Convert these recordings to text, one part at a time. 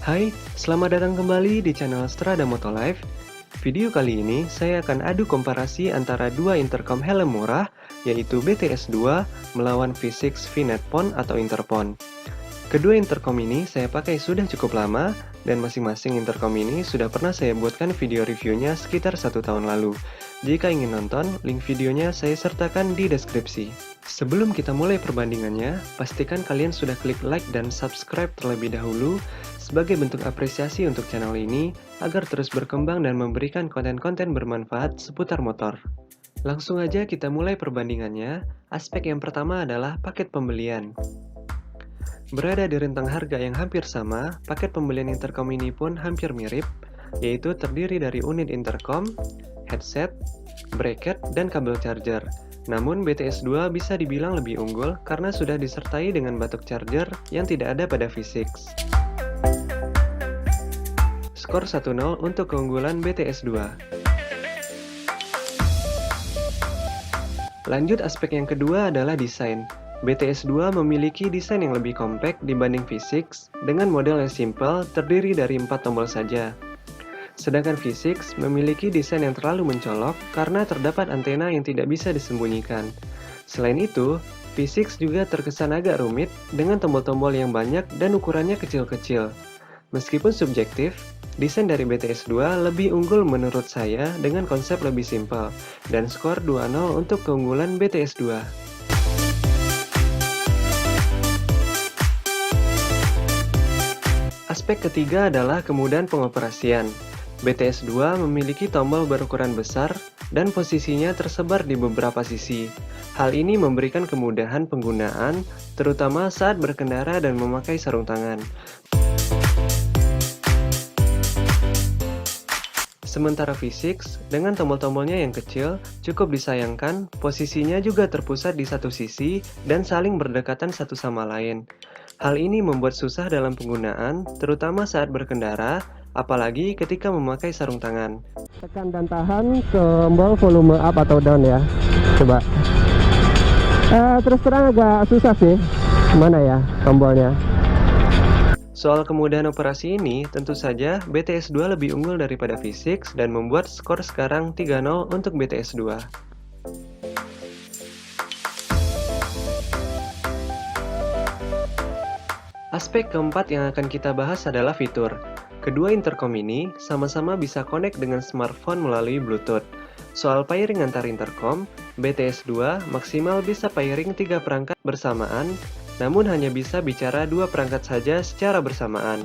Hai, selamat datang kembali di channel Strada Motolife. Video kali ini saya akan adu komparasi antara dua intercom helm murah, yaitu BTS 2 melawan V6 VNet Phone atau Interphone. Kedua intercom ini saya pakai sudah cukup lama, dan masing-masing intercom ini sudah pernah saya buatkan video reviewnya sekitar 1 tahun lalu. Jika ingin nonton, link videonya saya sertakan di deskripsi. Sebelum kita mulai perbandingannya, pastikan kalian sudah klik like dan subscribe terlebih dahulu sebagai bentuk apresiasi untuk channel ini agar terus berkembang dan memberikan konten-konten bermanfaat seputar motor. Langsung aja kita mulai perbandingannya. Aspek yang pertama adalah paket pembelian. Berada di rentang harga yang hampir sama, paket pembelian intercom ini pun hampir mirip, yaitu terdiri dari unit intercom, headset, bracket, dan kabel charger. Namun BTS 2 bisa dibilang lebih unggul karena sudah disertai dengan batuk charger yang tidak ada pada V6. Skor 1-0 untuk keunggulan BTS 2. Lanjut, aspek yang kedua adalah desain. BTS 2 memiliki desain yang lebih kompak dibanding V6 dengan model yang simple terdiri dari 4 tombol saja. Sedangkan V6 memiliki desain yang terlalu mencolok karena terdapat antena yang tidak bisa disembunyikan. Selain itu, V6 juga terkesan agak rumit dengan tombol-tombol yang banyak dan ukurannya kecil-kecil. Meskipun subjektif, desain dari BTS 2 lebih unggul menurut saya dengan konsep lebih simpel, dan skor 2-0 untuk keunggulan BTS 2. Aspek ketiga adalah kemudahan pengoperasian. BTS 2 memiliki tombol berukuran besar dan posisinya tersebar di beberapa sisi. Hal ini memberikan kemudahan penggunaan, terutama saat berkendara dan memakai sarung tangan. Sementara V6, dengan tombol-tombolnya yang kecil, cukup disayangkan, posisinya juga terpusat di satu sisi dan saling berdekatan satu sama lain. Hal ini membuat susah dalam penggunaan, terutama saat berkendara, apalagi ketika memakai sarung tangan. Tekan dan tahan tombol volume up atau down ya. Coba. Terus terang agak susah sih. Mana ya tombolnya? Soal kemudahan operasi ini, tentu saja BTS 2 lebih unggul daripada V6 dan membuat skor sekarang 3-0 untuk BTS 2. Aspek keempat yang akan kita bahas adalah fitur. Kedua intercom ini sama-sama bisa connect dengan smartphone melalui Bluetooth. Soal pairing antar intercom, BTS 2 maksimal bisa pairing 3 perangkat bersamaan, namun hanya bisa bicara 2 perangkat saja secara bersamaan.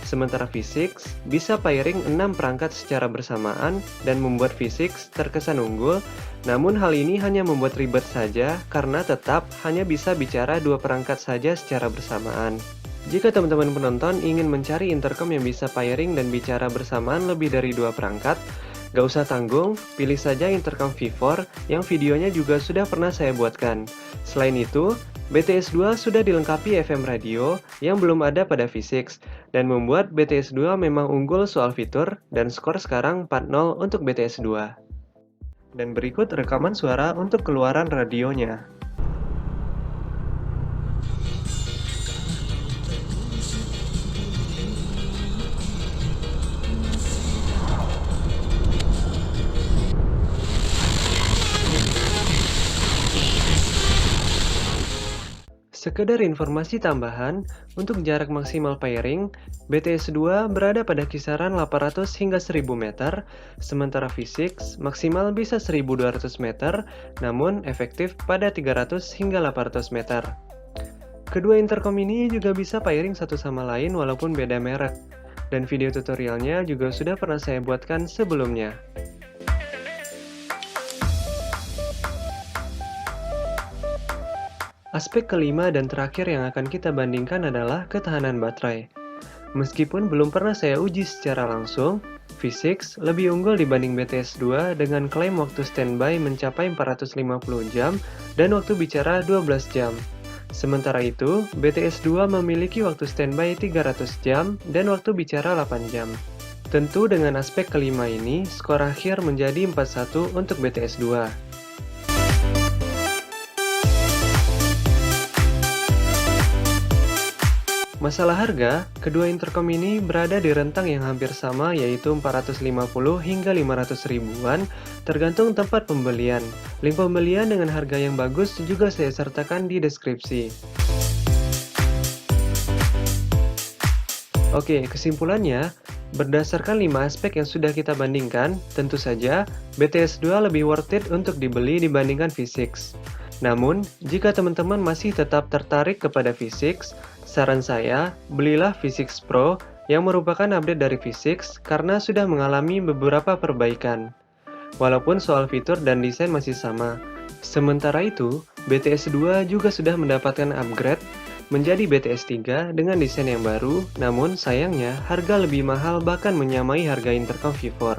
Sementara V6 bisa pairing 6 perangkat secara bersamaan dan membuat V6 terkesan unggul, namun hal ini hanya membuat ribet saja karena tetap hanya bisa bicara 2 perangkat saja secara bersamaan. Jika teman-teman penonton ingin mencari intercom yang bisa pairing dan bicara bersamaan lebih dari 2 perangkat, gak usah tanggung, pilih saja intercom V4 yang videonya juga sudah pernah saya buatkan. Selain itu, BTS 2 sudah dilengkapi FM radio yang belum ada pada V6, dan membuat BTS 2 memang unggul soal fitur, dan skor sekarang 4-0 untuk BTS 2. Dan berikut rekaman suara untuk keluaran radionya. Sekedar informasi tambahan, untuk jarak maksimal pairing, BTS 2 berada pada kisaran 800 hingga 1000 meter, sementara V6 maksimal bisa 1200 meter, namun efektif pada 300 hingga 800 meter. Kedua intercom ini juga bisa pairing satu sama lain walaupun beda merek, dan video tutorialnya juga sudah pernah saya buatkan sebelumnya. Aspek kelima dan terakhir yang akan kita bandingkan adalah ketahanan baterai. Meskipun belum pernah saya uji secara langsung, V6 lebih unggul dibanding BTS 2 dengan klaim waktu standby mencapai 450 jam dan waktu bicara 12 jam. Sementara itu, BTS 2 memiliki waktu standby 300 jam dan waktu bicara 8 jam. Tentu dengan aspek kelima ini, skor akhir menjadi 4-1 untuk BTS 2. Masalah harga, kedua intercom ini berada di rentang yang hampir sama yaitu 450 hingga 500 ribuan tergantung tempat pembelian. Link pembelian dengan harga yang bagus juga saya sertakan di deskripsi. Oke, kesimpulannya, berdasarkan 5 aspek yang sudah kita bandingkan, tentu saja BTS 2 lebih worth it untuk dibeli dibandingkan V6. Namun, jika teman-teman masih tetap tertarik kepada V6, saran saya, belilah V6 Pro yang merupakan update dari V6 karena sudah mengalami beberapa perbaikan. Walaupun soal fitur dan desain masih sama. Sementara itu, BTS 2 juga sudah mendapatkan upgrade menjadi BTS 3 dengan desain yang baru, namun sayangnya harga lebih mahal bahkan menyamai harga intercom V4.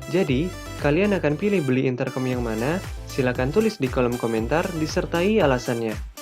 Jadi, kalian akan pilih beli intercom yang mana? Silakan tulis di kolom komentar disertai alasannya.